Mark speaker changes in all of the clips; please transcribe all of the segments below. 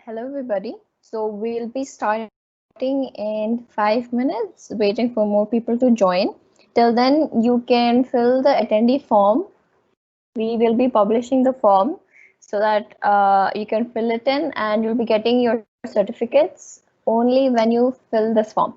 Speaker 1: Hello, everybody. So we'll be starting in 5 minutes, waiting for more people to join. Till then, you can fill the attendee form. We will be publishing the form so that you can fill it in and you'll be getting your certificates only when you fill this form.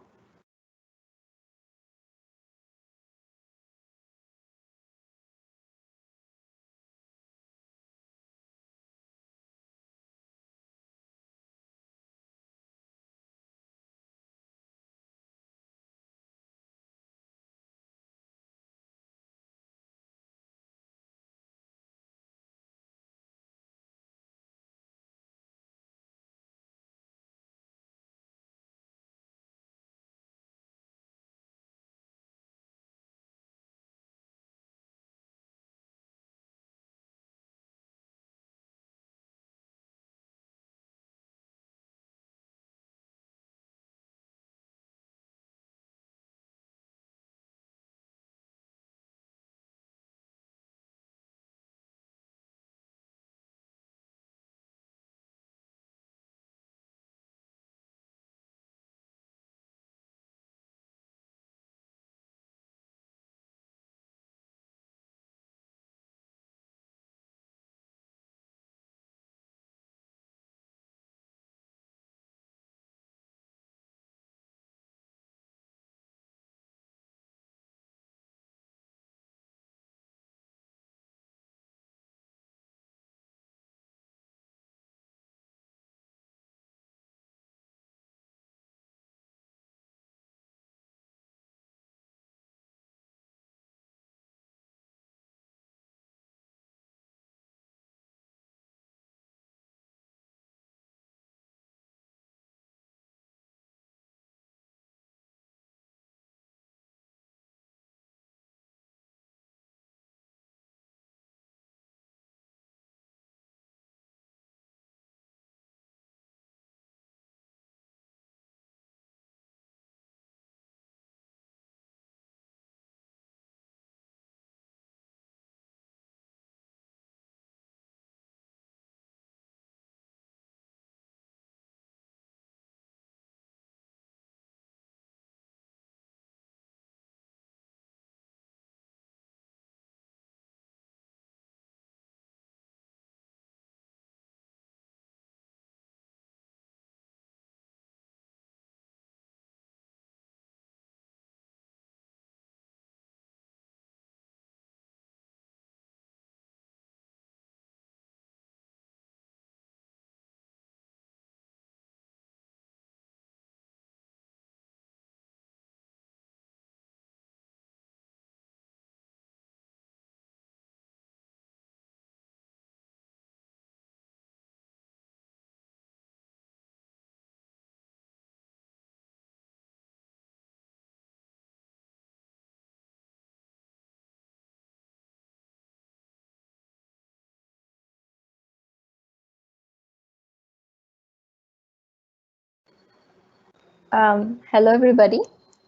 Speaker 1: Hello, everybody.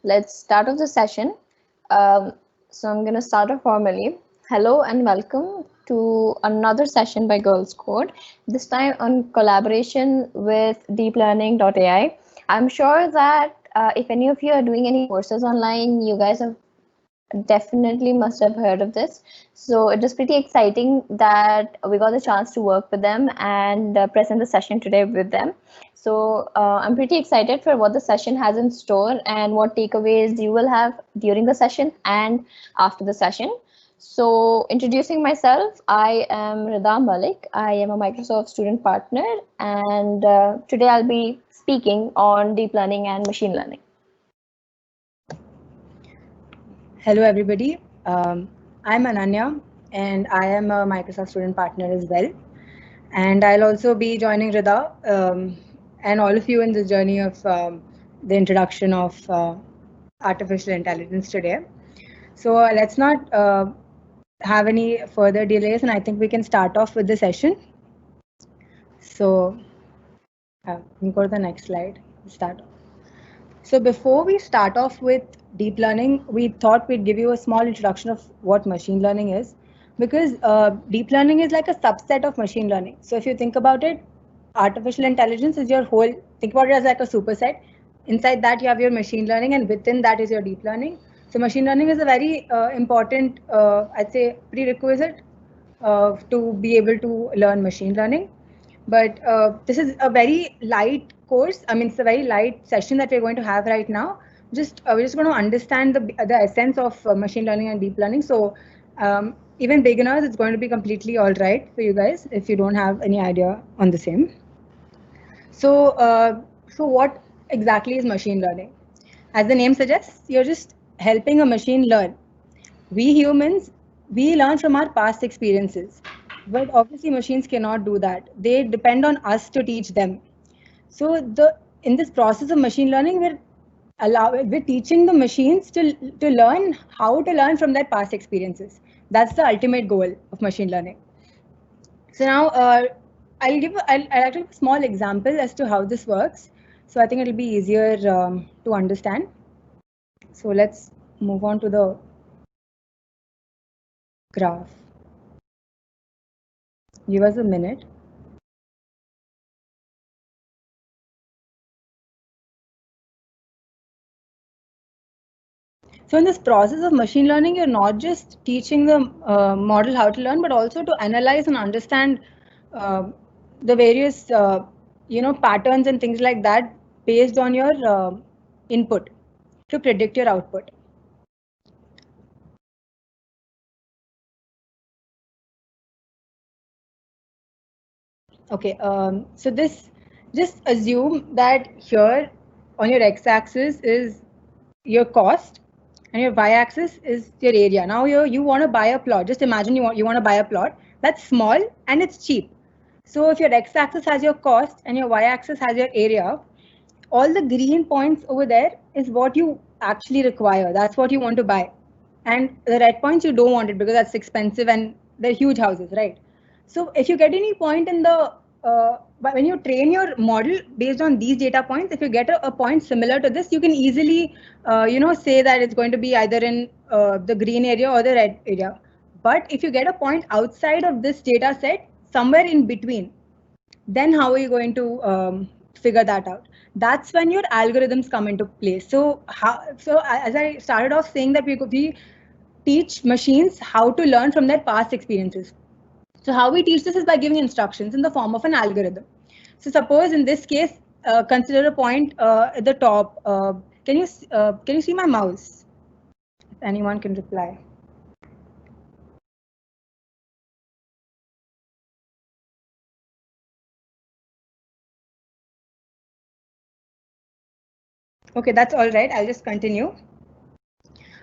Speaker 1: Let's start off the session. Um, so I'm going to start off formally. Hello and welcome to another session by Girls Code, this time on collaboration with deeplearning.ai. I'm sure that if any of you are doing any courses online, you guys have definitely must have heard of this. So it is pretty exciting that we got the chance to work with them and present the session today with them. So I'm pretty excited for what the session has in store and what takeaways you will have during the session and after the session. So introducing myself, I am Rida Malik. I am a Microsoft student partner, and today I'll be speaking on deep learning and machine learning.
Speaker 2: Hello, everybody. I'm Ananya, and I am a Microsoft student partner as well. And I'll also be joining Rida and all of you in the journey of the introduction of artificial intelligence today. So let's not have any further delays, and I think we can start off with the session. So, can you go to the next slide? Start. So before we start off with deep learning, we thought we'd give you a small introduction of what machine learning is, because deep learning is like a subset of machine learning. So if you think about it, artificial intelligence is your whole, think about it as like a superset. Inside that you have your machine learning, and within that is your deep learning. So machine learning is a very important, I'd say, prerequisite to be able to learn machine learning. But this is a very light course. I mean, it's a very light session that we're going to have right now. We're just going to understand the essence of machine learning and deep learning. So even beginners, it's going to be completely all right for you guys if you don't have any idea on the same. So what exactly is machine learning? As the name suggests, you're just helping a machine learn. We humans, we learn from our past experiences, but obviously machines cannot do that. They depend on us to teach them. So in this process of machine learning, we're teaching the machines to learn how to learn from their past experiences. That's the ultimate goal of machine learning. So now I'll like to give a small example as to how this works. So I think it'll be easier to understand. So let's move on to the graph. Give us a minute. So in this process of machine learning, you're not just teaching the model how to learn, but also to analyze and understand the various patterns and things like that based on your input to predict your output. Okay, so this, just assume that here on your x-axis is your cost and your y-axis is your area. Now you want to buy a plot. Just imagine you want to buy a plot that's small and it's cheap. So if your x-axis has your cost and your y-axis has your area, all the green points over there is what you actually require. That's what you want to buy. And the red points you don't want it because that's expensive and they're huge houses, right? So if you get any point in the but when you train your model based on these data points, if you get a point similar to this, you can easily say that it's going to be either in the green area or the red area. But if you get a point outside of this data set, somewhere in between, then how are you going to figure that out? That's when your algorithms come into place. So as I started off saying that we teach machines how to learn from their past experiences. So how we teach this is by giving instructions in the form of an algorithm. So suppose in this case, consider a point at the top. Can you see my mouse? If anyone can reply. Okay, that's all right. I'll just continue.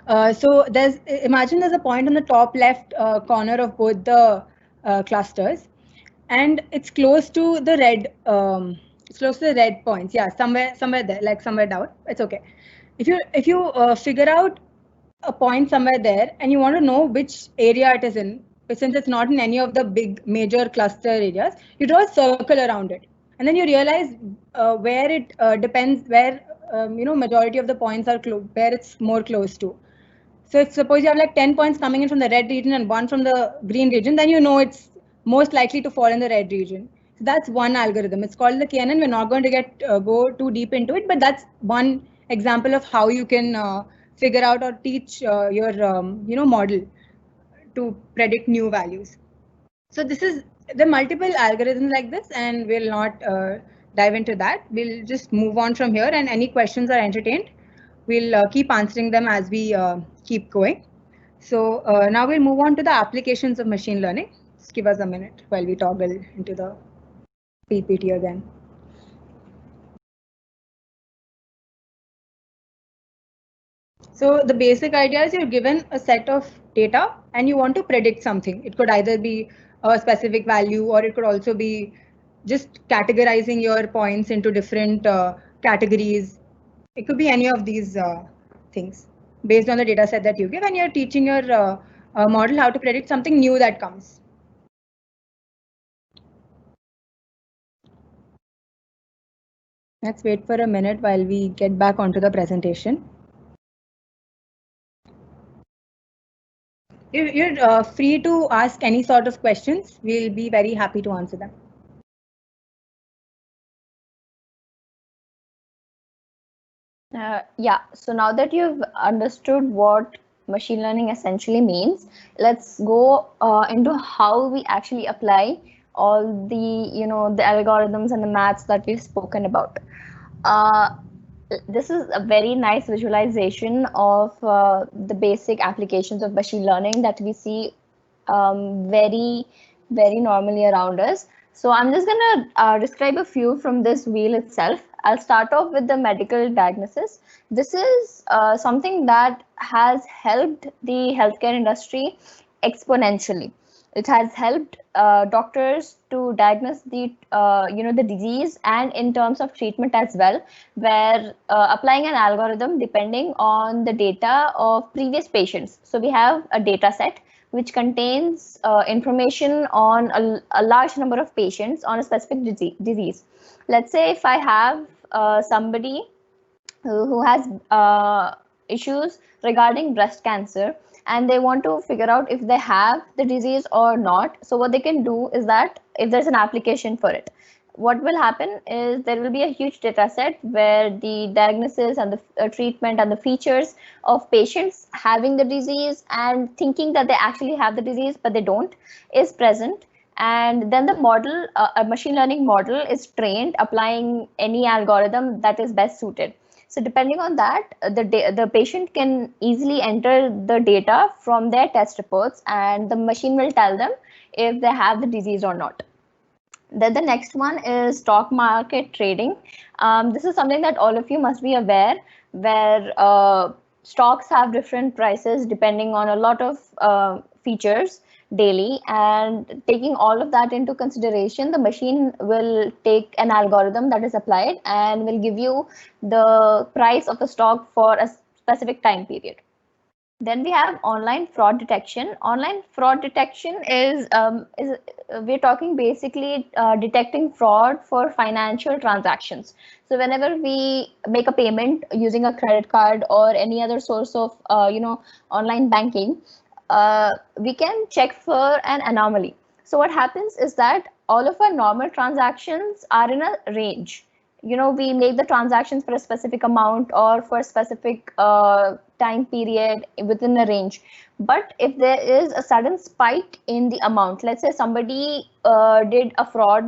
Speaker 2: So imagine there's a point on the top left corner of both the clusters, and it's close to the red. It's close to the red points. Yeah, somewhere there, like somewhere down. It's okay. If you figure out a point somewhere there and you want to know which area it is in, since it's not in any of the big major cluster areas, you draw a circle around it, and then you realize where it depends, where majority of the points are where it's more close to. So if suppose you have like 10 points coming in from the red region and one from the green region, then you know it's most likely to fall in the red region. So that's one algorithm. It's called the KNN. We're not going to go too deep into it, but that's one example of how you can figure out or teach your model to predict new values. So this is the multiple algorithms like this, and we'll not dive into that. We'll just move on from here, and any questions are entertained. We'll keep answering them as we keep going. So now we'll move on to the applications of machine learning. Just give us a minute while we toggle into the PPT again. So the basic idea is you're given a set of data and you want to predict something. It could either be a specific value, or it could also be just categorizing your points into different categories. It could be any of these things based on the data set that you give, and you're teaching your model how to predict something new that comes. Let's wait for a minute while we get back onto the presentation. You're free to ask any sort of questions. We'll be very happy to answer them.
Speaker 1: Yeah, so now that you've understood what machine learning essentially means, let's go into how we actually apply all the algorithms and the maths that we've spoken about. Uh, this is a very nice visualization of the basic applications of machine learning that we see very, very normally around us. So I'm just going to describe a few from this wheel itself. I'll start off with the medical diagnosis. This is something that has helped the healthcare industry exponentially. It has helped doctors to diagnose the disease, and in terms of treatment as well, where applying an algorithm depending on the data of previous patients. So we have a data set which contains information on a large number of patients on a specific disease. Let's say if I have somebody who has issues regarding breast cancer, and they want to figure out if they have the disease or not. So what they can do is that if there's an application for it, what will happen is there will be a huge data set where the diagnosis and the treatment and the features of patients having the disease and thinking that they actually have the disease but they don't is present. And then the model, a machine learning model, is trained applying any algorithm that is best suited. So depending on that, the patient can easily enter the data from their test reports, and the machine will tell them if they have the disease or not. Then the next one is stock market trading. This is something that all of you must be aware, where stocks have different prices depending on a lot of features daily, and taking all of that into consideration, the machine will take an algorithm that is applied and will give you the price of the stock for a specific time period. Then we have online fraud detection. Online fraud detection is we're talking basically detecting fraud for financial transactions. So whenever we make a payment using a credit card or any other source of online banking, we can check for an anomaly. So what happens is that all of our normal transactions are in a range. We make the transactions for a specific amount or for a specific time period within a range. But if there is a sudden spike in the amount, let's say somebody did a fraud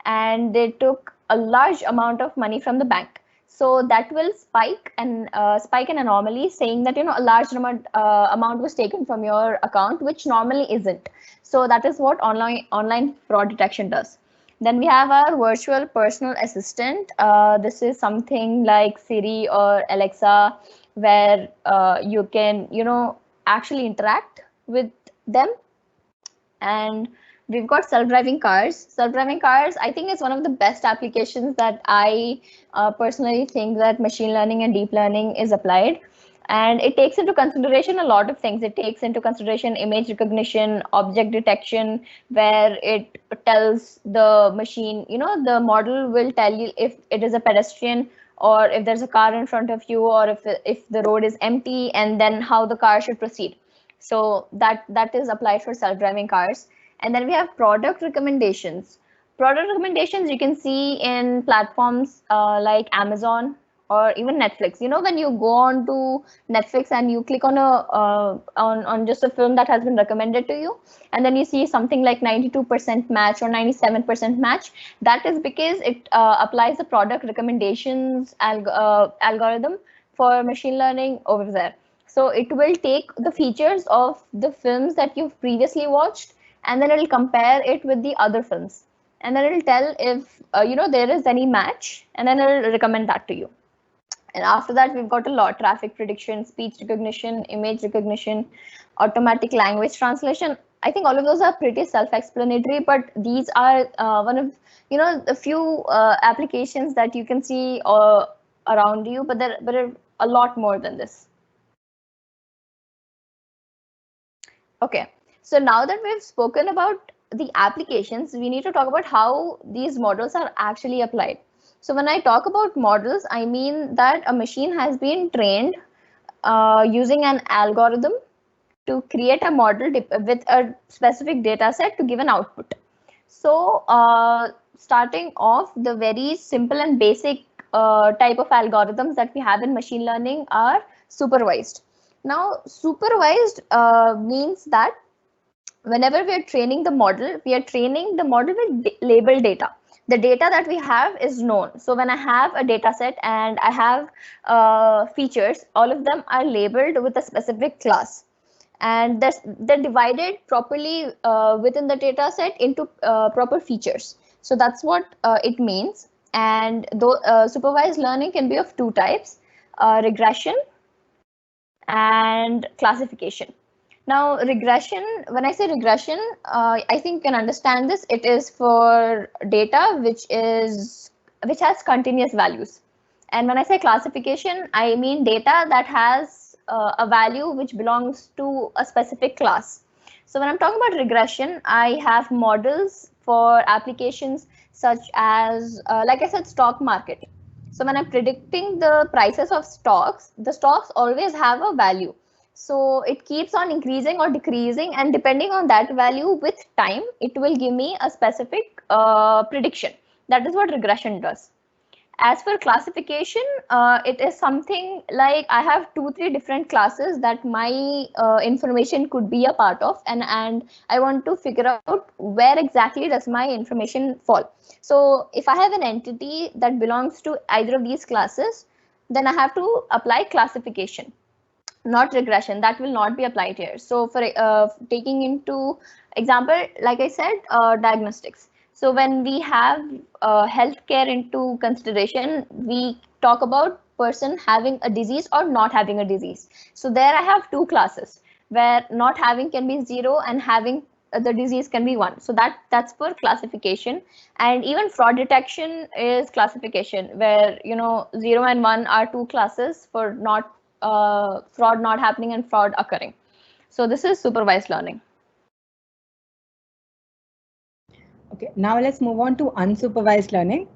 Speaker 1: and they took a large amount of money from the bank, so that will spike an anomaly saying that a large amount was taken from your account, which normally isn't. So that is what online fraud detection does. Then we have our virtual personal assistant. This is something like Siri or Alexa, where you can, actually interact with them. And we've got self-driving cars. Self-driving cars, I think, is one of the best applications that I personally think that machine learning and deep learning is applied. And it takes into consideration a lot of things. It takes into consideration image recognition, object detection, where it tells the machine, the model will tell you if it is a pedestrian or if there's a car in front of you, or if the road is empty, and then how the car should proceed. So that is applied for self-driving cars. And then we have product recommendations. Product recommendations you can see in platforms like Amazon or even Netflix. When you go on to Netflix and you click on on just a film that has been recommended to you, and then you see something like 92% match or 97% match, that is because it applies the product recommendations algorithm for machine learning over there. So it will take the features of the films that you've previously watched, and then it'll compare it with the other films, and then it'll tell if there is any match, and then it'll recommend that to you. And after that, we've got a lot: traffic prediction, speech recognition, image recognition, automatic language translation. I think all of those are pretty self-explanatory, but these are one of a few applications that you can see around you, but there are a lot more than this. Okay, so now that we've spoken about the applications, we need to talk about how these models are actually applied. So when I talk about models, I mean that a machine has been trained using an algorithm to create a model with a specific data set to give an output. So starting off, the very simple and basic type of algorithms that we have in machine learning are supervised. Now, supervised means that whenever we are training the model, we are training the model with labeled data. The data that we have is known. So when I have a data set and I have features, all of them are labeled with a specific class. And they're divided properly within the data set into proper features. So that's what it means. And though supervised learning can be of two types, regression and classification. Now, regression, when I say regression, I think you can understand this. It is for data which has continuous values. And when I say classification, I mean data that has a value which belongs to a specific class. So when I'm talking about regression, I have models for applications such as, like I said, stock market. So when I'm predicting the prices of stocks, the stocks always have a value. So it keeps on increasing or decreasing, and depending on that value with time, it will give me a specific prediction. That is what regression does. As for classification, it is something like I have 2-3 different classes that my information could be a part of, and I want to figure out where exactly does my information fall. So if I have an entity that belongs to either of these classes, then I have to apply classification, not regression. That will not be applied here. So for taking into example, like I said, diagnostics. So when we have healthcare into consideration, we talk about person having a disease or not having a disease. So there I have two classes where not having can be 0 and having the disease can be 1. So that's for classification. And even fraud detection is classification, where 0 and 1 are two classes for not fraud not happening and fraud occurring. So this is supervised learning.
Speaker 2: Okay, now let's move on to unsupervised learning.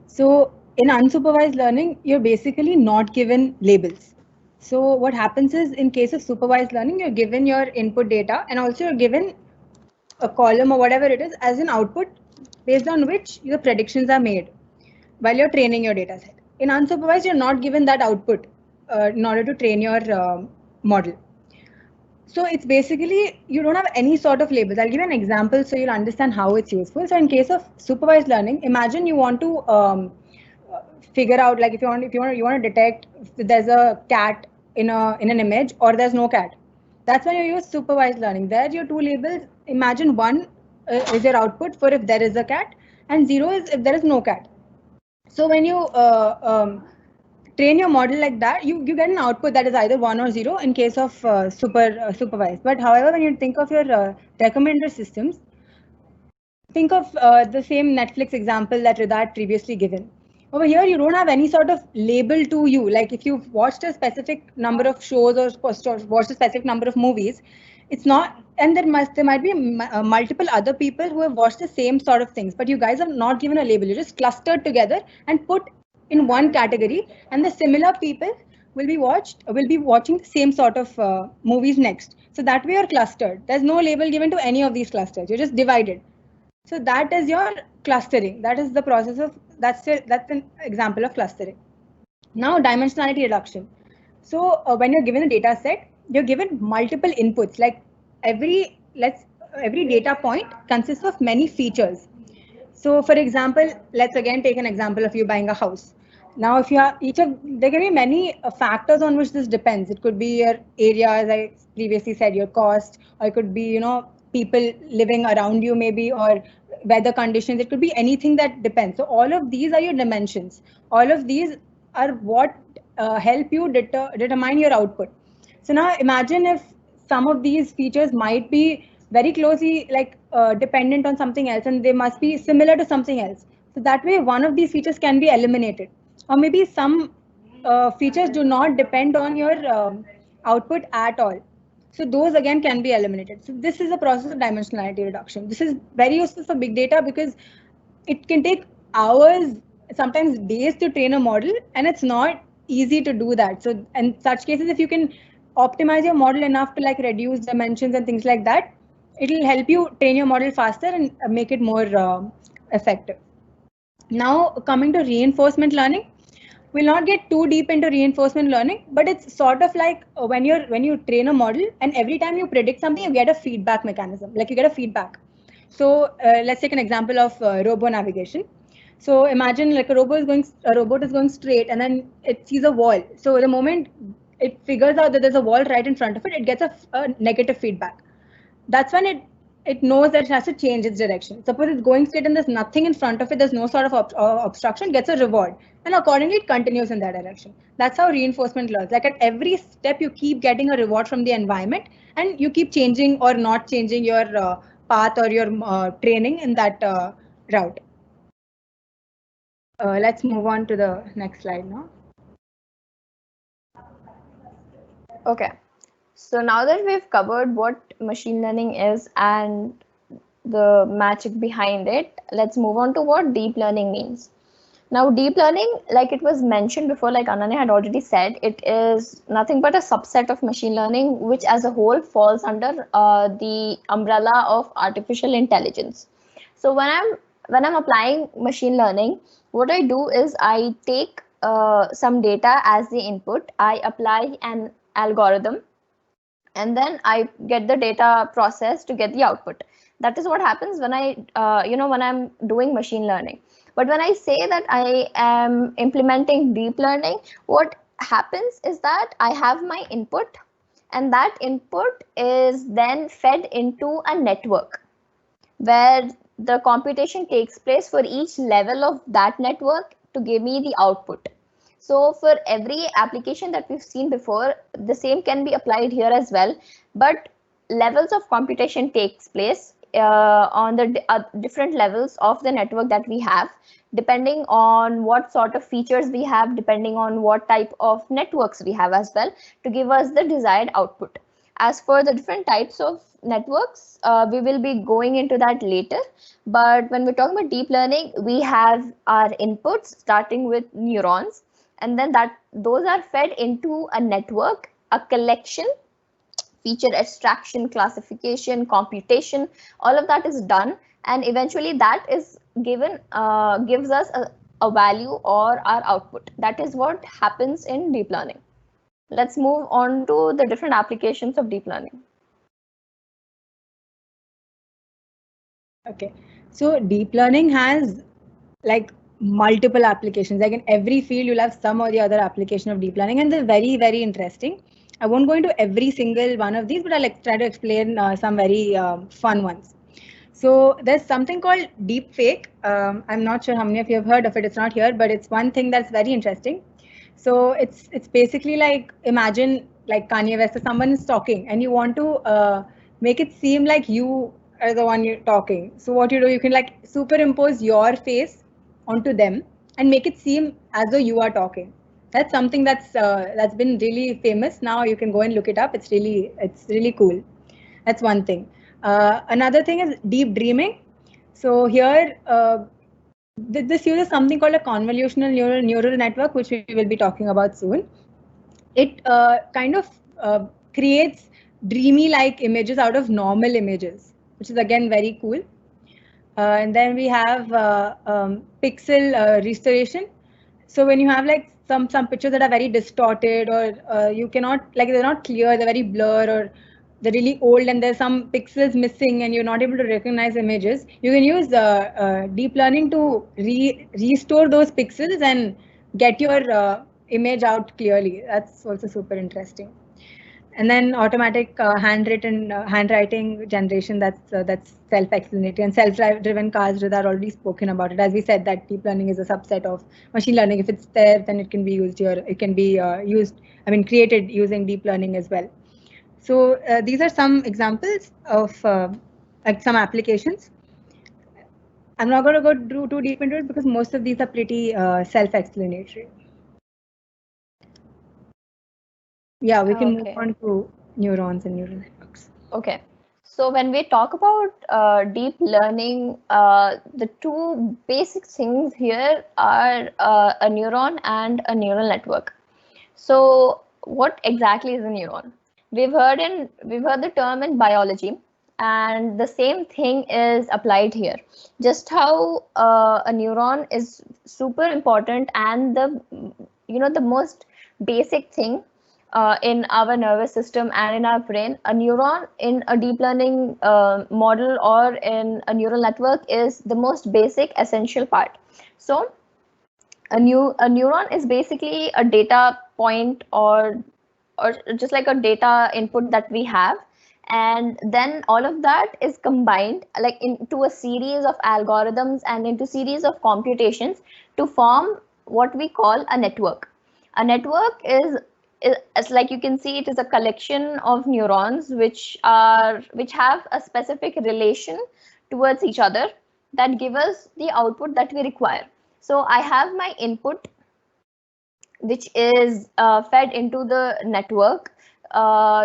Speaker 2: So in unsupervised learning, you're basically not given labels. So what happens is, in case of supervised learning, you're given your input data, and also you're given a column or whatever it is as an output based on which your predictions are made while you're training your data set. In unsupervised, you're not given that output in order to train your model. So it's basically, you don't have any sort of labels. I'll give you an example so you'll understand how it's useful. So in case of supervised learning, imagine you want to figure out, like, if you want to detect if there's a cat in an image or there's no cat. That's when you use supervised learning. There your two labels. Imagine 1 is your output for if there is a cat, and 0 is if there is no cat. So when you train your model like that, you get an output that is either 1 or 0 in case of supervised. But however, when you think of your recommender systems, think of the same Netflix example that Rida had previously given. Over here, you don't have any sort of label to you. Like if you've watched a specific number of shows or watched a specific number of movies, it's not, and there might be multiple other people who have watched the same sort of things, but you guys are not given a label. You're just clustered together and put in one category, and the similar people will be watching the same sort of movies next. So that way you're clustered. There's no label given to any of these clusters. You're just divided. So that is your clustering. That is the process of, that's an example of clustering. Now dimensionality reduction. So when you're given a data set, you're given multiple inputs. Like every data point consists of many features. So for example, let's again take an example of you buying a house. Now, if you have there can be many factors on which this depends. It could be your area, as I previously said, your cost, or it could be, people living around you maybe, or weather conditions. It could be anything that depends. So all of these are your dimensions. All of these are what help you determine your output. So now imagine if some of these features might be very closely dependent on something else, and they must be similar to something else. So that way one of these features can be eliminated. Or maybe some features do not depend on your output at all. So those again can be eliminated. So this is a process of dimensionality reduction. This is very useful for big data because it can take hours, sometimes days to train a model, and it's not easy to do that. So in such cases, if you can optimize your model enough to reduce dimensions and things like that, it will help you train your model faster and make it more effective. Now coming to reinforcement learning. We'll not get too deep into reinforcement learning, but it's sort of like when you train a model, and every time you predict something, you get a feedback mechanism. Like you get a feedback. So let's take an example of robo navigation. So imagine like a robot is going straight, and then it sees a wall. So the moment it figures out that there's a wall right in front of it, it gets a negative feedback. That's when it knows that it has to change its direction. Suppose it's going straight and there's nothing in front of it, there's no sort of obstruction, gets a reward, and accordingly it continues in that direction. That's how reinforcement learns. Like at every step, you keep getting a reward from the environment, and you keep changing or not changing your path or your training in that route. Let's move on to the next slide now.
Speaker 1: Okay, so now that we've covered what machine learning is and the magic behind it, let's move on to what deep learning means. Now, deep learning, like it was mentioned before, like Ananya had already said, it is nothing but a subset of machine learning, which as a whole falls under the umbrella of artificial intelligence. So when I'm applying machine learning, what I do is I take some data as the input, I apply an algorithm, and then I get the data processed to get the output. That is what happens when when I'm doing machine learning. But when I say that I am implementing deep learning, what happens is that I have my input, and that input is then fed into a network where the computation takes place for each level of that network to give me the output. So for every application that we've seen before, the same can be applied here as well, but levels of computation takes place on the different levels of the network that we have, depending on what sort of features we have, depending on what type of networks we have as well, to give us the desired output. As for the different types of networks, we will be going into that later. But when we're talking about deep learning, we have our inputs starting with neurons, and then those are fed into a network, a collection, feature extraction, classification, computation, all of that is done, and eventually that is gives us a value or our output. That is what happens in deep learning. Let's move on to the different applications of deep learning.
Speaker 2: Okay, so deep learning has like multiple applications. Like in every field, you'll have some or the other application of deep learning, and they're very, very interesting. I won't go into every single one of these, but I'll try to explain some very fun ones. So there's something called deep fake. I'm not sure how many of you have heard of it. It's not here, but it's one thing that's very interesting. So it's basically like, imagine like Kanye West or someone is talking, and you want to make it seem like you are the one you're talking. So what you do, you can like superimpose your face onto them and make it seem as though you are talking. That's something that's been really famous. Now you can go and look it up. It's really cool. That's one thing. Another thing is deep dreaming. So here, this uses something called a convolutional neural network, which we will be talking about soon. It kind of creates dreamy-like images out of normal images, which is again very cool. And then we have pixel restoration. So when you have like some pictures that are very distorted, or you cannot, like they're not clear, they're very blurred, or they're really old and there's some pixels missing and you're not able to recognize images, you can use deep learning to restore those pixels and get your image out clearly. That's also super interesting. And then automatic handwriting generation, that's self-explanatory, and self-driven cars. Ridhar already spoken about it. As we said, that deep learning is a subset of machine learning. If it's there, then it can be used here. It can be created using deep learning as well. So these are some examples of like some applications. I'm not going to go too deep into it because most of these are pretty self-explanatory. Yeah, we can move on to neurons and neural networks.
Speaker 1: Okay. So when we talk about deep learning, the two basic things here are a neuron and a neural network. So what exactly is a neuron? We've heard the term in biology, and the same thing is applied here. Just how a neuron is super important, and the most basic thing in our nervous system and in our brain. A neuron in a deep learning model or in a neural network is the most basic essential part. So a neuron is basically a data point or just like a data input that we have, and then all of that is combined like into a series of algorithms and into series of computations to form what we call a network. A network is as like you can see, it is a collection of neurons which have a specific relation towards each other that give us the output that we require. So I have my input, which is fed into the network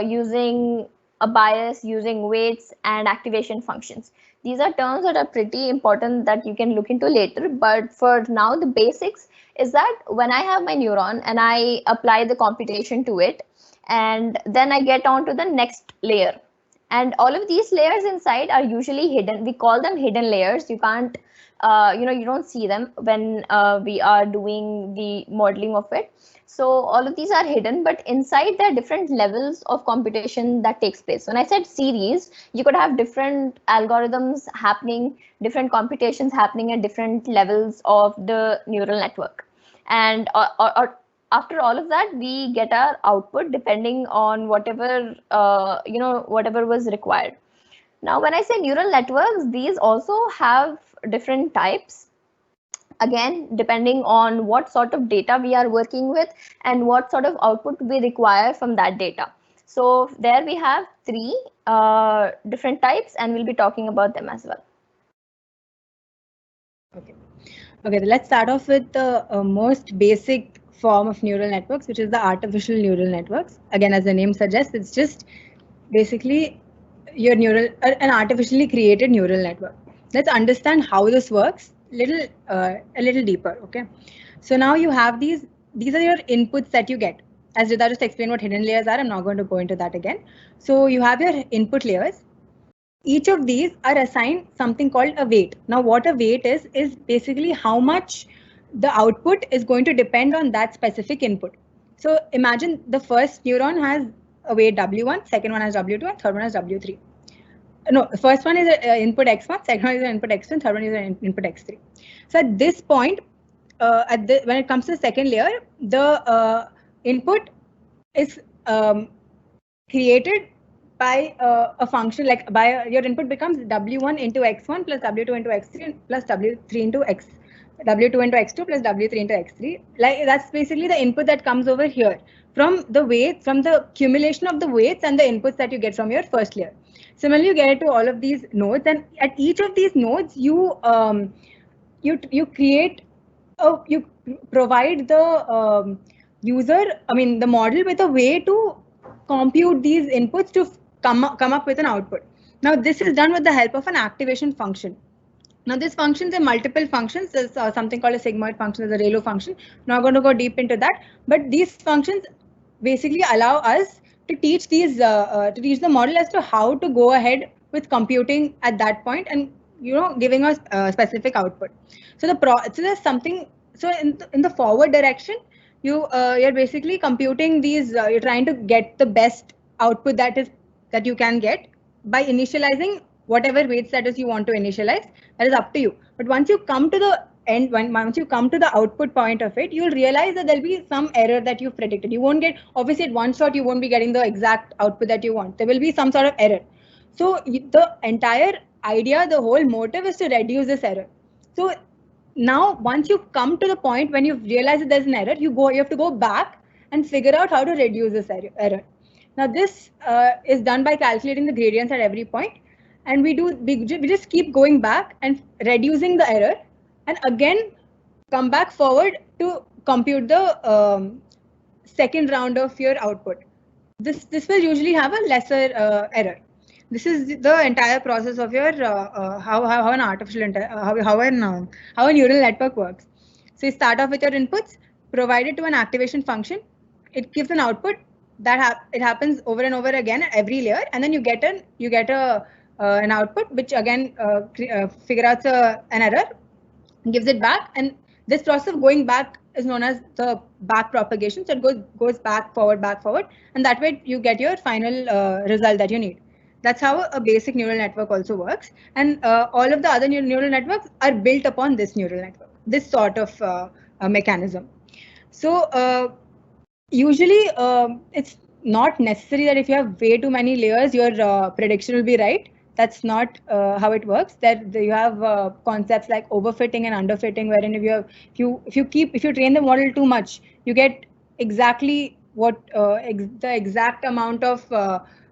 Speaker 1: using a bias, using weights and activation functions. These are terms that are pretty important that you can look into later. But for now, the basics is that when I have my neuron and I apply the computation to it, and then I get on to the next layer. And all of these layers inside are usually hidden. We call them hidden layers. You can't you don't see them when we are doing the modeling of it. So all of these are hidden, but inside there are different levels of computation that takes place. When I said series, you could have different algorithms happening, different computations happening at different levels of the neural network. And or after all of that, we get our output depending on whatever whatever was required. Now, when I say neural networks, these also have different types. Again, depending on what sort of data we are working with and what sort of output we require from that data. So there we have three different types, and we'll be talking about them as well.
Speaker 2: Okay, let's start off with the most basic form of neural networks, which is the artificial neural networks. Again, as the name suggests, it's just basically your an artificially created neural network. Let's understand how this works a little deeper. Okay, so now you have these are your inputs that you get. As Rida just explained what hidden layers are, I'm not going to go into that again. So you have your input layers. Each of these are assigned something called a weight. Now, what a weight is basically how much the output is going to depend on that specific input. So imagine the first neuron has a weight W1, second one has W2, and third one has W3. No, the first one is input X1, second one is input X2, and third one is input X3. So at this point, when it comes to the second layer, the input is created by a function, like your input becomes W1 into X1 plus W2 into X3 plus W3 into W2 into X2 plus W3 into X3. Like that's basically the input that comes over here from the weight, from the accumulation of the weights and the inputs that you get from your first layer. Similarly, you get to all of these nodes, and at each of these nodes, you create, you provide the user, the model with a way to compute these inputs to come up with an output. Now, this is done with the help of an activation function. Now, these functions are multiple functions. There's something called a sigmoid function, there's a ReLU function. Not going to go deep into that, but these functions basically allow us to teach these to teach the model as to how to go ahead with computing at that point, and giving us specific output. So so there's something. So in the forward direction, you're basically computing these. You're trying to get the best output that you can get by initializing whatever weights that is you want to initialize. That is up to you. But once you come to the end, once you come to the output point of it, you'll realize that there'll be some error that you've predicted. You won't get, obviously at one shot, you won't be getting the exact output that you want. There will be some sort of error. So the entire idea, the whole motive is to reduce this error. So now, once you come to the point when you realize that there's an error, you have to go back and figure out how to reduce this error. Now, this is done by calculating the gradients at every point, and we just keep going back and reducing the error, and again come back forward to compute the second round of your output. This will usually have a lesser error. This is the entire process of your how an artificial how a neural network works. So you start off with your inputs, provide it to an activation function. It gives an output that it happens over and over again at every layer, and then you get an output which again figure out an error, gives it back, and this process of going back is known as the back propagation. So it goes back, forward, and that way you get your final result that you need. That's how a basic neural network also works. And all of the other neural networks are built upon this neural network, this sort of mechanism. So usually it's not necessary that if you have way too many layers, your prediction will be right. That's not how it works. That you have concepts like overfitting and underfitting, wherein if you train the model too much, you get exactly what the exact amount of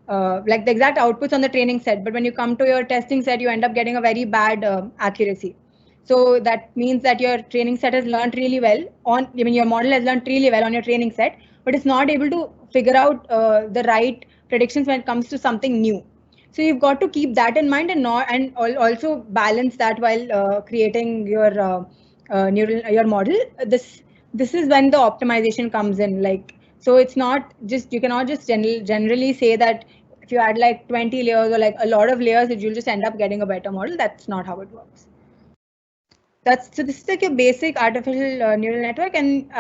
Speaker 2: like the exact outputs on the training set. But when you come to your testing set, you end up getting a very bad accuracy. So that means that your training set has learned really well your model has learned really well on your training set, but it's not able to figure out the right predictions when it comes to something new. So you've got to keep that in mind and also balance that while creating your your model. This is when the optimization comes in. So it's not just, you cannot just generally say that if you add like 20 layers or like a lot of layers, that you'll just end up getting a better model. That's not how it works. So this is like a basic artificial neural network, and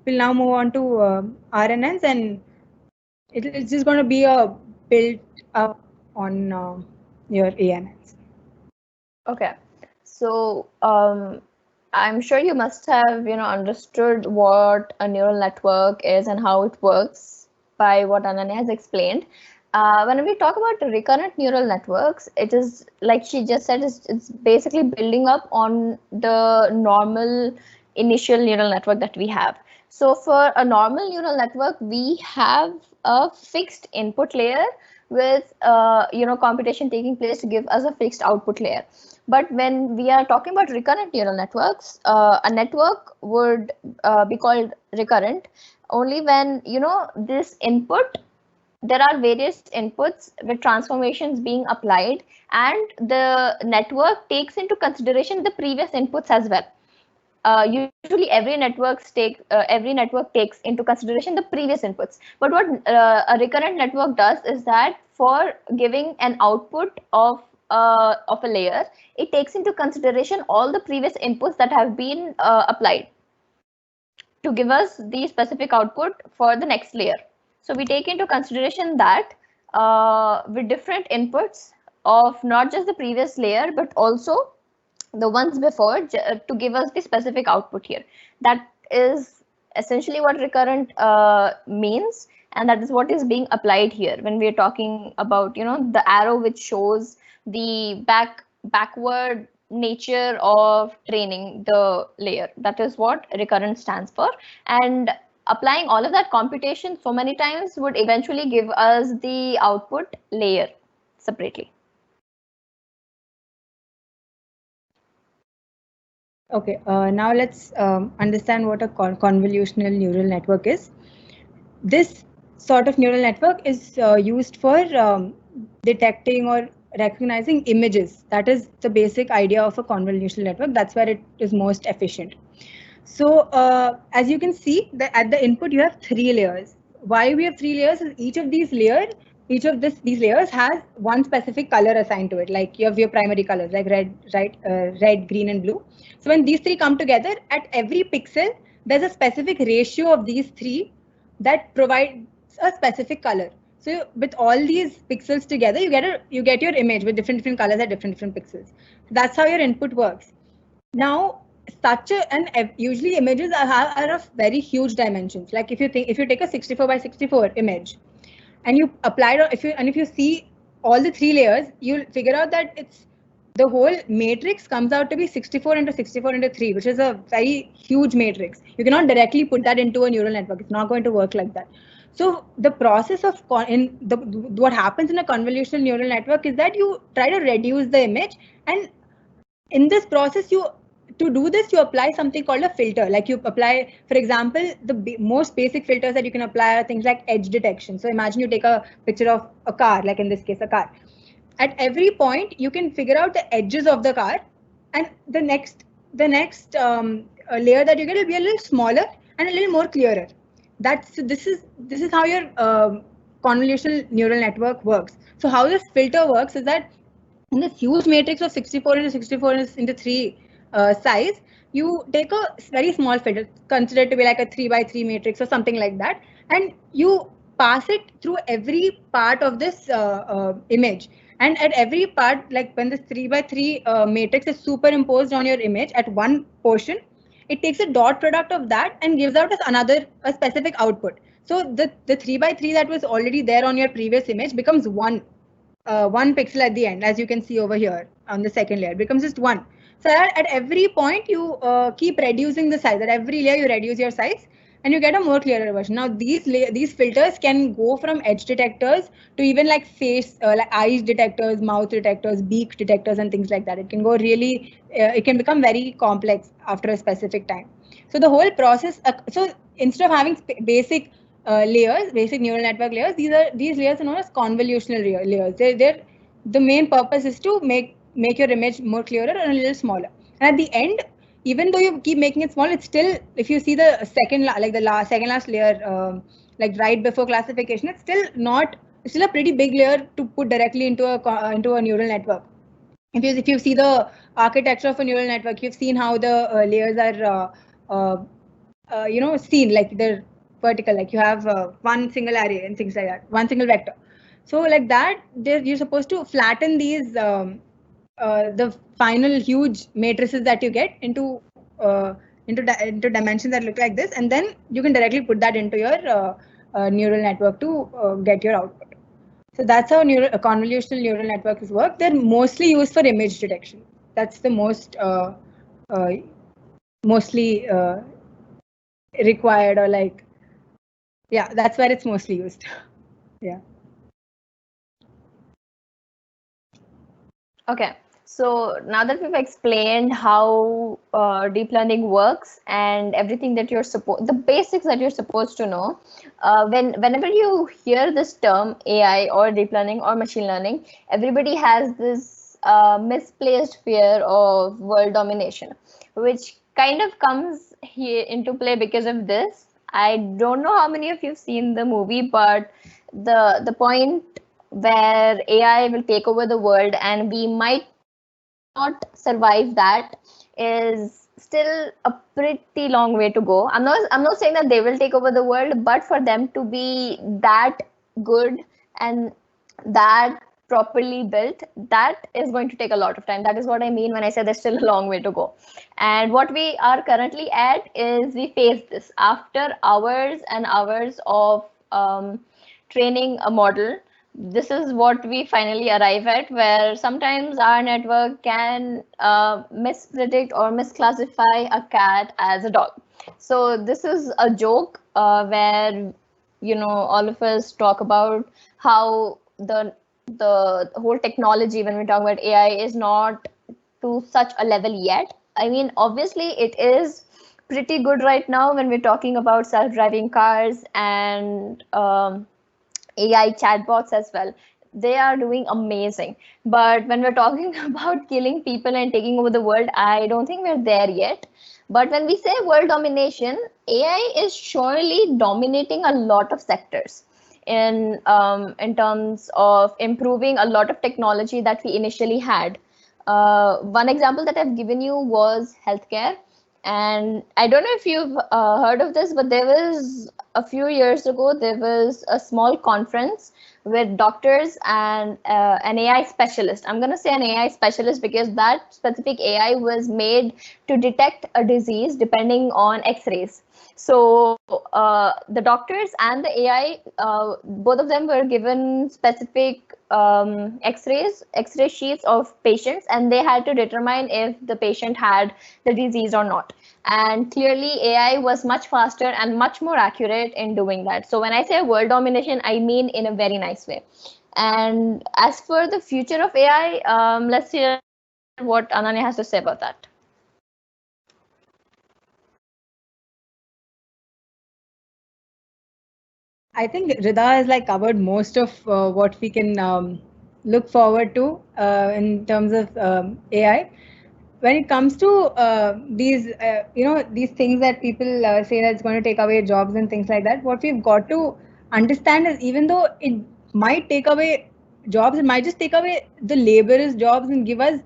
Speaker 2: we'll now move on to RNNs, and it's just going to be built up on your ANNs.
Speaker 1: Okay, so I'm sure you must have understood what a neural network is and how it works by what Ananya has explained. When we talk about recurrent neural networks, it is like she just said, it's basically building up on the normal initial neural network that we have. So for a normal neural network, we have a fixed input layer with computation taking place to give us a fixed output layer. But when we are talking about recurrent neural networks, a network would be called recurrent only when this input, there are various inputs with transformations being applied, and the network takes into consideration the previous inputs as well. Usually every network takes into consideration the previous inputs. But what a recurrent network does is that for giving an output of a layer, it takes into consideration all the previous inputs that have been applied to give us the specific output for the next layer. So we take into consideration that with different inputs of not just the previous layer, but also the ones before, to give us the specific output here. That is essentially what recurrent means, and that is what is being applied here when we are talking about the arrow which shows the backward nature of training the layer. That is what recurrent stands for. And applying all of that computation so many times would eventually give us the output layer separately.
Speaker 2: Okay, now let's understand what a convolutional neural network is. This sort of neural network is used for detecting or recognizing images. That is the basic idea of a convolutional network. That's where it is most efficient. So as you can see, at the input you have 3 layers. Why we have 3 layers is each of these layers has one specific color assigned to it. Like you have your primary colors like red, green, and blue. So when these 3 come together, at every pixel there's a specific ratio of these 3 that provides a specific color. So with all these pixels together, you get your image with different colors at different pixels. So that's how your input works. Now, usually images are of very huge dimensions. Like if you take a 64 by 64 image, and you apply it, if you see all the 3 layers, you'll figure out that the whole matrix comes out to be 64 into 64 into 3, which is a very huge matrix. You cannot directly put that into a neural network. It's not going to work like that. So the process of what happens in a convolutional neural network is that you try to reduce the image, and in this process to do this, you apply something called a filter. Like you apply, for example, the most basic filters that you can apply are things like edge detection. So imagine you take a picture of a car, like in this case, a car. At every point, you can figure out the edges of the car, and the next layer that you get will be a little smaller and a little more clearer. This is how your convolutional neural network works. So how this filter works is that in this huge matrix of 64 into 64 into 3 size, you take a very small filter, considered to be like a 3x3 matrix or something like that, and you pass it through every part of this image. And at every part, like when this 3x3 matrix is superimposed on your image at one portion, it takes a dot product of that and gives out as a specific output. So the 3x3 that was already there on your previous image becomes one pixel at the end, as you can see over here on the second layer, becomes just one. So at every point you keep reducing the size. At every layer you reduce your size, and you get a more clearer version. Now these filters can go from edge detectors to even like face, like eyes detectors, mouth detectors, beak detectors, and things like that. It can go really, it can become very complex after a specific time. So the whole process, so instead of having basic layers, basic neural network layers, these layers are known as convolutional layers. The main purpose is to make your image more clearer and a little smaller. And at the end, even though you keep making it small, it's still, if you see the second last layer, like right before classification, it's still a pretty big layer to put directly into a neural network. If you see the architecture of a neural network, you've seen how the layers are seen, like they're vertical, like you have one single array and things like that, one single vector. So like that, you're supposed to flatten these the final huge matrices that you get into dimensions that look like this, and then you can directly put that into your neural network to get your output. So that's how convolutional neural networks work. They're mostly used for image detection. That's the mostly required, or like, yeah, that's where it's mostly used. Yeah.
Speaker 1: Okay. So now that we've explained how deep learning works and everything that the basics that you're supposed to know, whenever you hear this term AI or deep learning or machine learning, everybody has this misplaced fear of world domination, which kind of comes here into play because of this. I don't know how many of you have seen the movie, but the point where AI will take over the world and we might not survive that is still a pretty long way to go. I'm not saying that they will take over the world, but for them to be that good and that properly built, that is going to take a lot of time. That is what I mean when I say there's still a long way to go. And what we are currently at is we face this after hours and hours of training a model. This is what we finally arrive at, where sometimes our network can mispredict or misclassify a cat as a dog. So this is a joke where all of us talk about how the whole technology, when we talk about AI, is not to such a level yet. I mean, obviously it is pretty good right now when we're talking about self-driving cars and AI chatbots as well. They are doing amazing. But when we're talking about killing people and taking over the world, I don't think we're there yet. But when we say world domination, AI is surely dominating a lot of sectors in terms of improving a lot of technology that we initially had. One example that I've given you was healthcare. And I don't know if you've heard of this, but there was a few years ago, there was a small conference with doctors and an AI specialist. I'm going to say an AI specialist because that specific AI was made to detect a disease depending on X-rays. So the doctors and the AI, both of them were given specific X-ray sheets of patients, and they had to determine if the patient had the disease or not. And clearly AI was much faster and much more accurate in doing that. So when I say world domination, I mean in a very nice way. And as for the future of AI, let's hear what Ananya has to say about that.
Speaker 2: I think Rida has like covered most of what we can look forward to in terms of AI. When it comes to these things that people say that it's going to take away jobs and things like that, what we've got to understand is, even though it might take away jobs, it might just take away the laborers' jobs and give us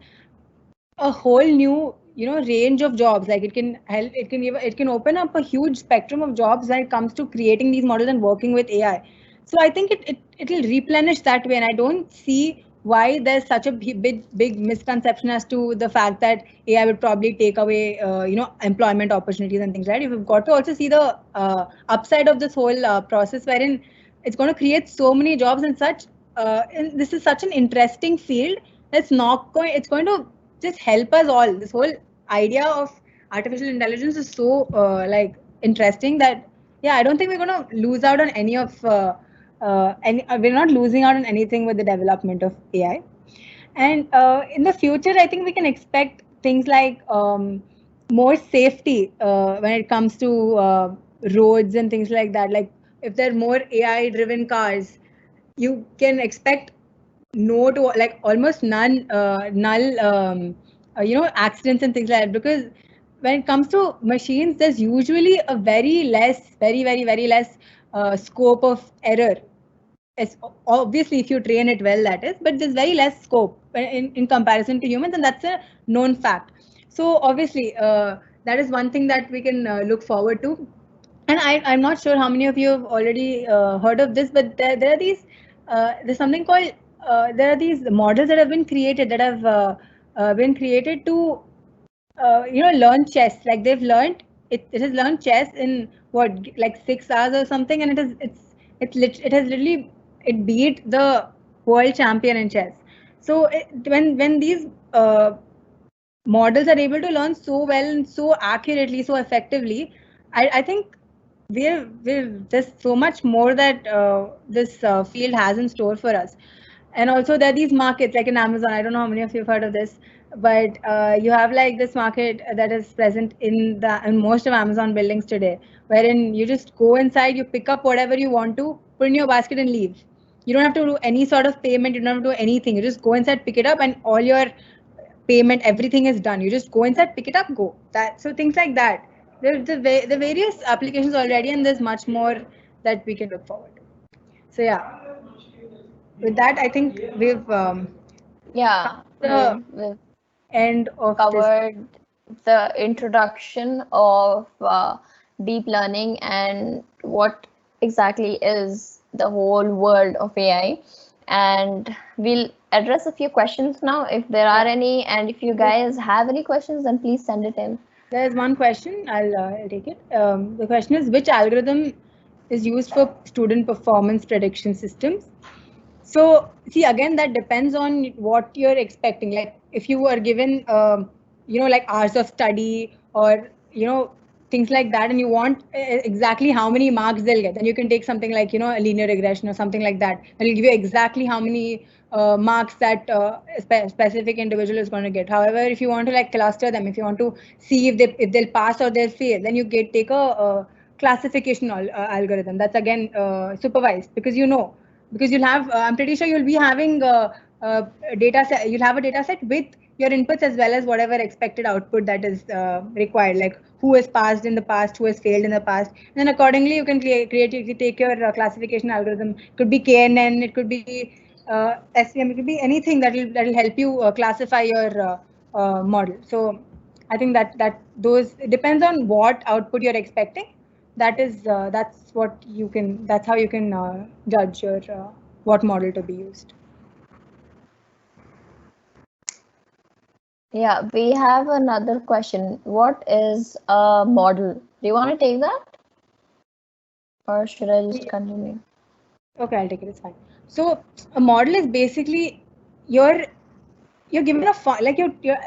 Speaker 2: a whole new range of jobs. Like it can help, it can open up a huge spectrum of jobs when it comes to creating these models and working with AI. So I think it'll replenish that way, and I don't see why there's such a big misconception as to the fact that AI would probably take away employment opportunities and things, right? You've got to also see the upside of this whole process, wherein it's going to create so many jobs and such. And this is such an interesting field. It's going to just help us all. This whole idea of artificial intelligence is so interesting that I don't think we're going to lose out on any of we're not losing out on anything with the development of AI. And in the future, I think we can expect things like more safety when it comes to roads and things like that. Like if there are more AI driven cars, you can expect almost null accidents and things like that, because when it comes to machines, there's usually a very less scope of error. It's obviously if you train it well, that is, but there's very less scope in comparison to humans, and that's a known fact. So obviously that is one thing that we can look forward to. And I'm not sure how many of you have already heard of this, but there are these there's something called there are these models that have been created to learn chess. Like they've learned it has learned chess in what, like 6 hours or something, and it has literally beat the world champion in chess. So when these models are able to learn so well and so accurately, so effectively, I think there's so much more that this field has in store for us. And also there are these markets like in Amazon. I don't know how many of you have heard of this, but you have like this market that is present in most of Amazon buildings today, wherein you just go inside, you pick up whatever you want to, put in your basket and leave. You don't have to do any sort of payment. You don't have to do anything. You just go inside, pick it up, and all your payment, everything is done. You just go inside, pick it up, go. So things like that. The various applications already, and there's much more that we can look forward to. So yeah, with that, I think we've
Speaker 1: we've
Speaker 2: end of
Speaker 1: covered the introduction of deep learning and what exactly is the whole world of AI. And we'll address a few questions now if there are any, and if you guys have any questions, then please send it in.
Speaker 2: There's one question. I'll take it. The question is, which algorithm is used for student performance prediction systems? So see, again, that depends on what you're expecting. Like if you were given like hours of study or things like that, and you want exactly how many marks they'll get, then you can take something like a linear regression or something like that. It'll give you exactly how many marks that specific individual is going to get. However, if you want to like cluster them, if you want to see if they'll pass or they'll fail, then you take a classification algorithm that's again supervised, because you'll have I'm pretty sure you'll be having data set. You'll have a data set with your inputs as well as whatever expected output that is required, like who has passed in the past, who has failed in the past. And then accordingly you can take your classification algorithm. It could be KNN, it could be SVM, it could be anything that will help you classify your model. So I think that those, it depends on what output you're expecting. That's how you can judge your what model to be used.
Speaker 1: Yeah, we have another question. What is a model? Do you want to take that? Or should I just continue?
Speaker 2: Okay, I'll take it. It's fine. So a model is basically you're given a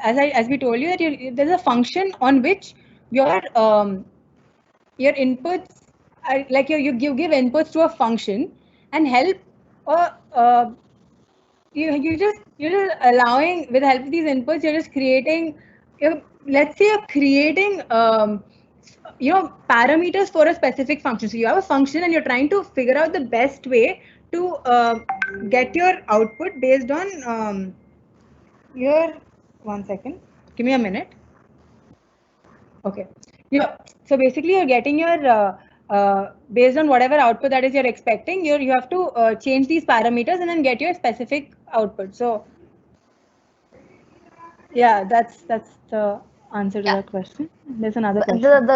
Speaker 2: as we told you that there's a function on which your inputs are like you give inputs to a function and help you're just allowing, with the help of these inputs, you're just creating, let's say you're creating parameters for a specific function. So you have a function and you're trying to figure out the best way to get your output based on your, one second, give me a minute. Okay. So basically you're getting your based on whatever output that is you're expecting, you have to change these parameters and then get your specific output. So yeah, that's the answer to that question? There's another
Speaker 1: But
Speaker 2: question.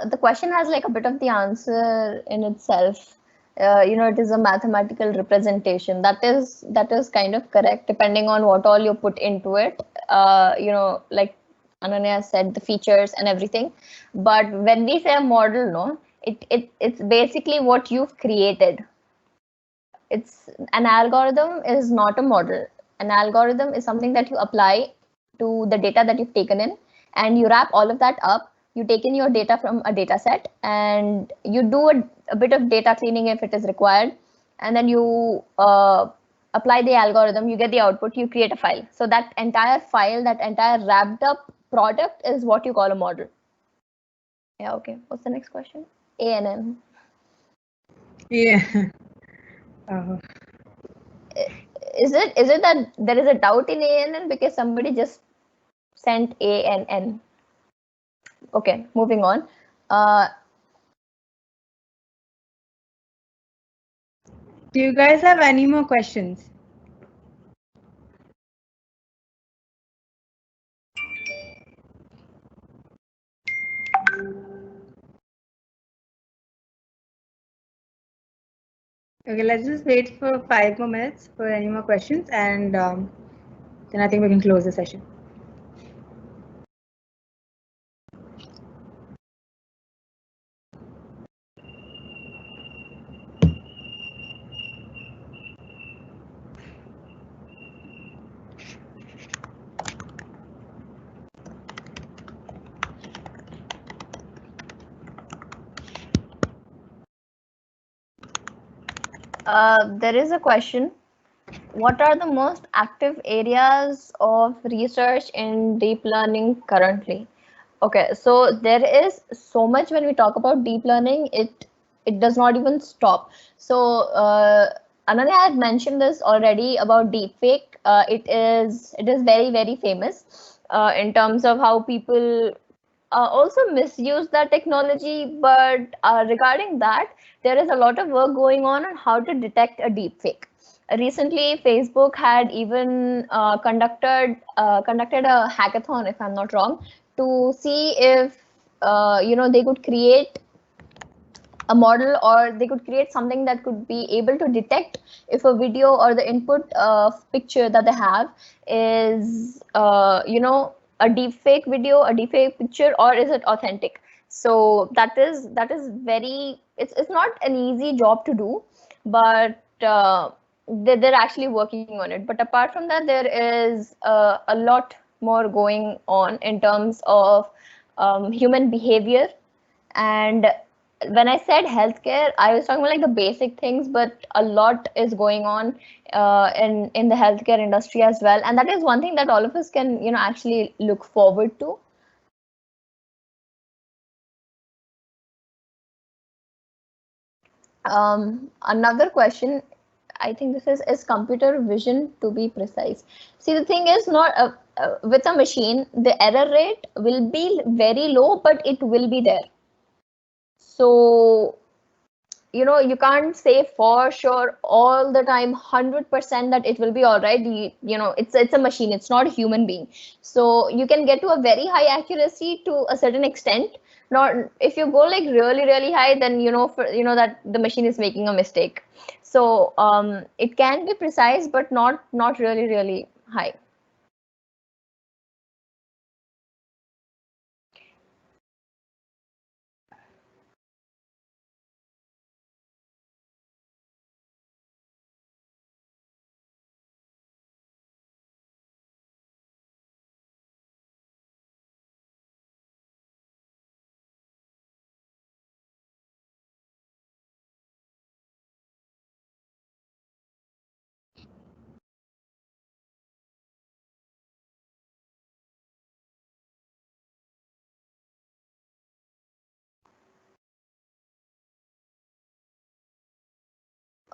Speaker 1: the question has like a bit of the answer in itself. It is a mathematical representation. That is kind of correct, depending on what all you put into it. Like Ananya said, the features and everything. But when we say a model, no, it's basically what you've created. It's an algorithm is not a model. An algorithm is something that you apply to the data that you've taken in, and you wrap all of that up. You take in your data from a data set, and you do a bit of data cleaning if it is required, and then you apply the algorithm. You get the output. You create a file. So that entire file, that entire wrapped up product, is what you call a model. Yeah. Okay. What's the next question? ANN.
Speaker 2: Yeah. Uh,
Speaker 1: Is it that there is a doubt in ANN because somebody just sent ANN? Okay, moving on.
Speaker 2: do you guys have any more questions? Okay, let's just wait for 5 more minutes for any more questions, and then I think we can close the session.
Speaker 1: There is a question. What are the most active areas of research in deep learning currently? Okay, so there is so much when we talk about deep learning, it does not even stop. So Ananya had mentioned this already about deepfake. It is very, very famous in terms of how people also misuse that technology. But regarding that, there is a lot of work going on how to detect a deepfake. Recently, Facebook had even conducted a hackathon, if I'm not wrong, to see if they could create a model, or they could create something that could be able to detect if a video or the input picture that they have is a deep fake video, a deep fake picture, or is it authentic. So that is very, it's not an easy job to do, but they're actually working on it. But apart from that, there is a lot more going on in terms of human behavior. And when I said healthcare, I was talking about like the basic things, but a lot is going on in the healthcare industry as well. And that is one thing that all of us can, actually look forward to. Another question, I think this is computer vision to be precise. See, the thing is not with a machine, the error rate will be very low, but it will be there. So you can't say for sure all the time 100% that it will be all right. It's a machine, it's not a human being. So you can get to a very high accuracy to a certain extent. Not if you go like really, really high, then that the machine is making a mistake. So it can be precise, but not really, really high.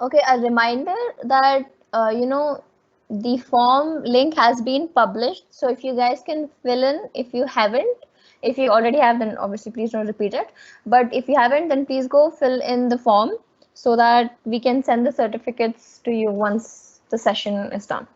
Speaker 1: Okay, a reminder that the form link has been published. So if you guys can fill in, if you haven't, if you already have, then obviously please don't repeat it. But if you haven't, then please go fill in the form so that we can send the certificates to you once the session is done.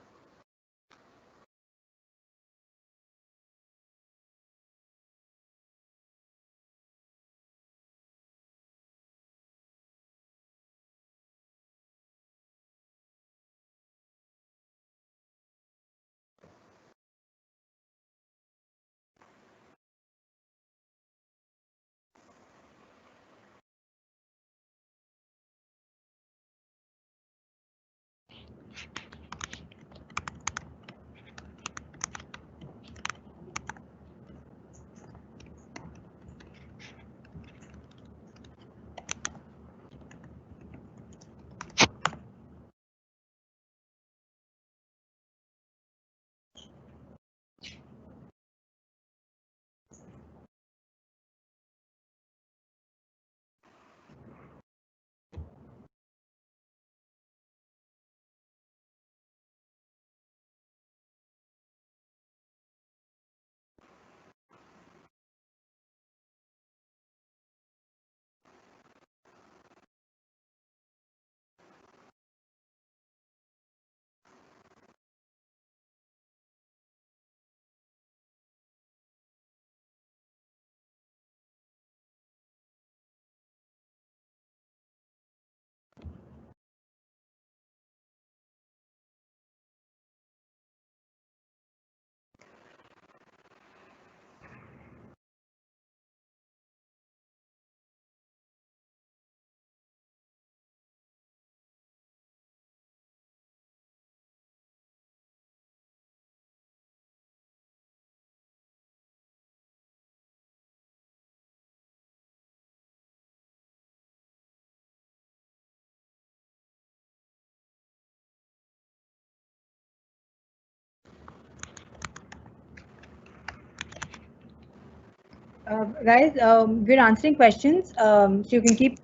Speaker 2: Guys, we're answering questions, so you can keep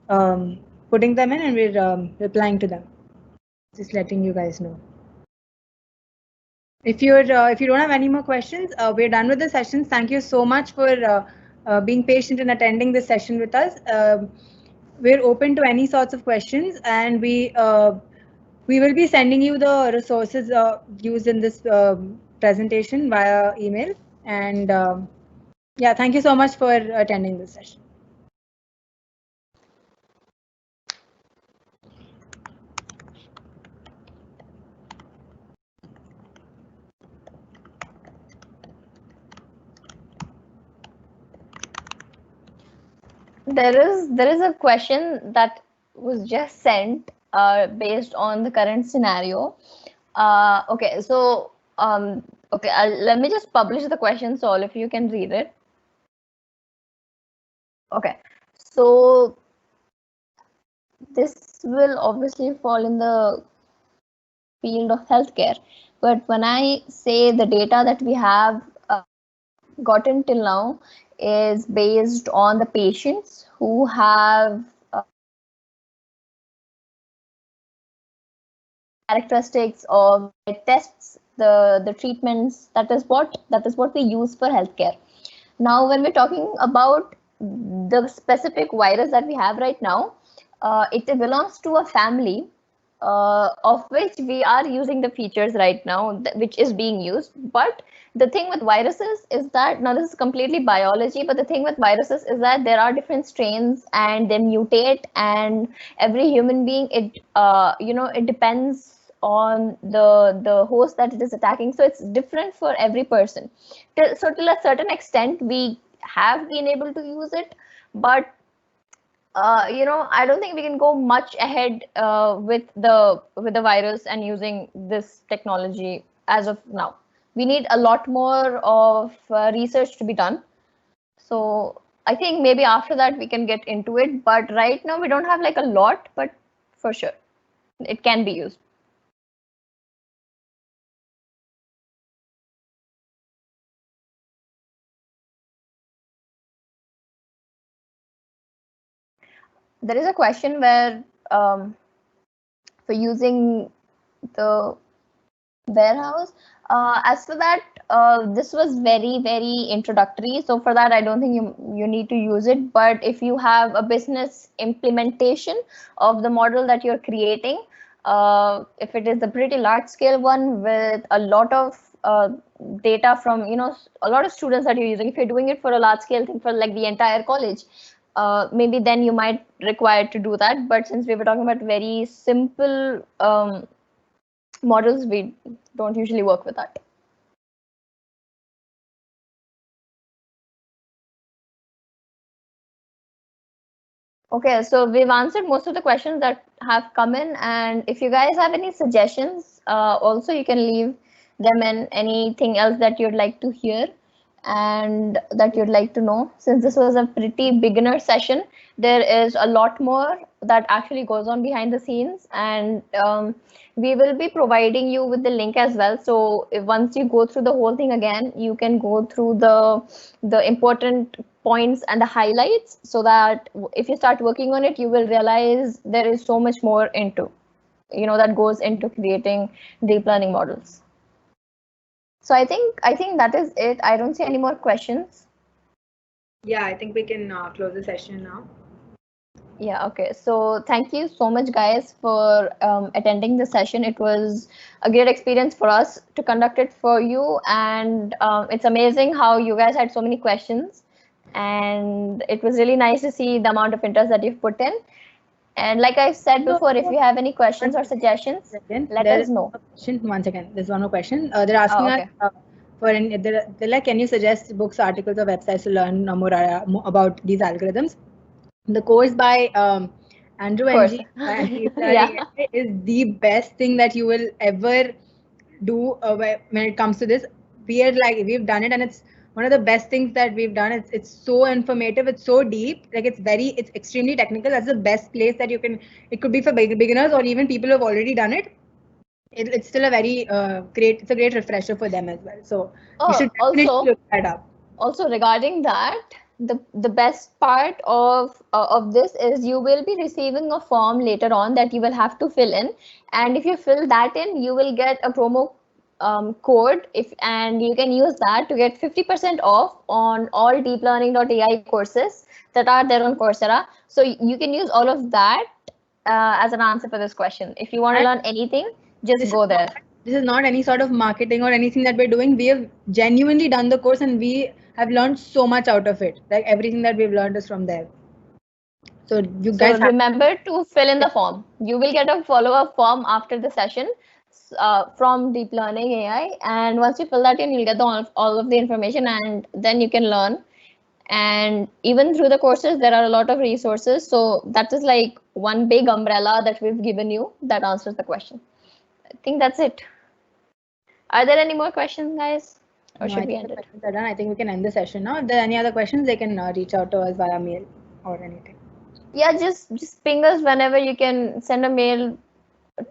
Speaker 2: putting them in, and we're replying to them. Just letting you guys know. If you don't have any more questions, we're done with the sessions. Thank you so much for being patient and attending this session with us. We're open to any sorts of questions, and we will be sending you the resources used in this presentation via email. And yeah, thank you so much for attending this session.
Speaker 1: There is a question that was just sent based on the current scenario. Okay, so okay, let me just publish the question so all of you can read it. Okay, so this will obviously fall in the field of healthcare, but when I say the data that we have gotten till now is based on the patients who have characteristics of the tests, the treatments. That is what we use for healthcare. Now, when we're talking about the specific virus that we have right now, it belongs to a family of which we are using the features right now, which is being used. But the thing with viruses is that, now this is completely biology, but the thing with viruses is that there are different strains and they mutate, and every human being, it depends on the host that it is attacking, so it's different for every person. So till a certain extent we have been able to use it, but I don't think we can go much ahead with the virus and using this technology as of now. We need a lot more of research to be done. So I think maybe after that we can get into it. But right now we don't have like a lot, but for sure it can be used. There is a question where for using the warehouse. As for that, this was very, very introductory. So for that, I don't think you need to use it. But if you have a business implementation of the model that you're creating, if it is a pretty large scale one with a lot of data from, a lot of students that you're using, if you're doing it for a large scale thing for like the entire college, maybe then you might require to do that. But since we were talking about very simple models, we don't usually work with that. Okay, so we've answered most of the questions that have come in, and if you guys have any suggestions, also you can leave them in. Anything else that you'd like to hear and that you'd like to know. Since this was a pretty beginner session, there is a lot more that actually goes on behind the scenes, and we will be providing you with the link as well. So if once you go through the whole thing again, you can go through the important points and the highlights, so that if you start working on it, you will realize there is so much more into, that goes into creating deep learning models. So I think that is it. I don't see any more questions.
Speaker 2: Yeah, I think we can close the session now.
Speaker 1: Yeah, okay. So thank you so much, guys, for attending the session. It was a great experience for us to conduct it for you. And it's amazing how you guys had so many questions. And it was really nice to see the amount of interest that you've put in. And like I said before, if you have any questions or suggestions, let us know.
Speaker 2: One second, there's one more question. They're asking us they're like, can you suggest books, articles, or websites to learn more about these algorithms? The course by Andrew Ng
Speaker 1: Yeah.
Speaker 2: is the best thing that you will ever do when it comes to this. We've done it, and it's one of the best things that we've done. It's so informative, it's so deep, like it's extremely technical. That's the best place that you can. It could be for beginners or even people who have already done it. It's still a very it's a great refresher for them as well. So you should definitely look that up.
Speaker 1: Also regarding that, the best part of this is you will be receiving a form later on that you will have to fill in, and if you fill that in, you will get a promo code, and you can use that to get 50% off on all deeplearning.ai courses that are there on Coursera. So you can use all of that as an answer for this question. If you want to learn anything, just go there.
Speaker 2: This is not any sort of marketing or anything that we're doing. We have genuinely done the course and we have learned so much out of it. Like everything that we've learned is from there. So you guys
Speaker 1: remember to fill in the form. You will get a follow-up form after the session from Deep Learning AI, and once you fill that in, you'll get all of the information, and then you can learn. And even through the courses, there are a lot of resources. So that is like one big umbrella that we've given you that answers the question. I think that's it. Are there any more questions, guys? Or should we end it?
Speaker 2: Questions are done. I think we can end the session now. If there are any other questions, they can reach out to us via mail or anything.
Speaker 1: Yeah, just ping us whenever you can. Send a mail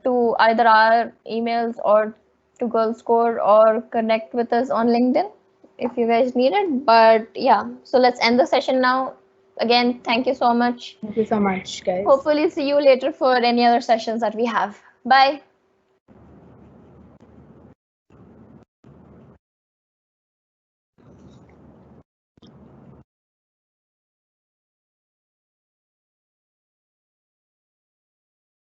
Speaker 1: to either our emails or to Girls Code, or connect with us on LinkedIn if you guys need it. But yeah, so let's end the session now. Again, thank you so much.
Speaker 2: Thank you so much, guys.
Speaker 1: Hopefully see you later for any other sessions that we have. Bye.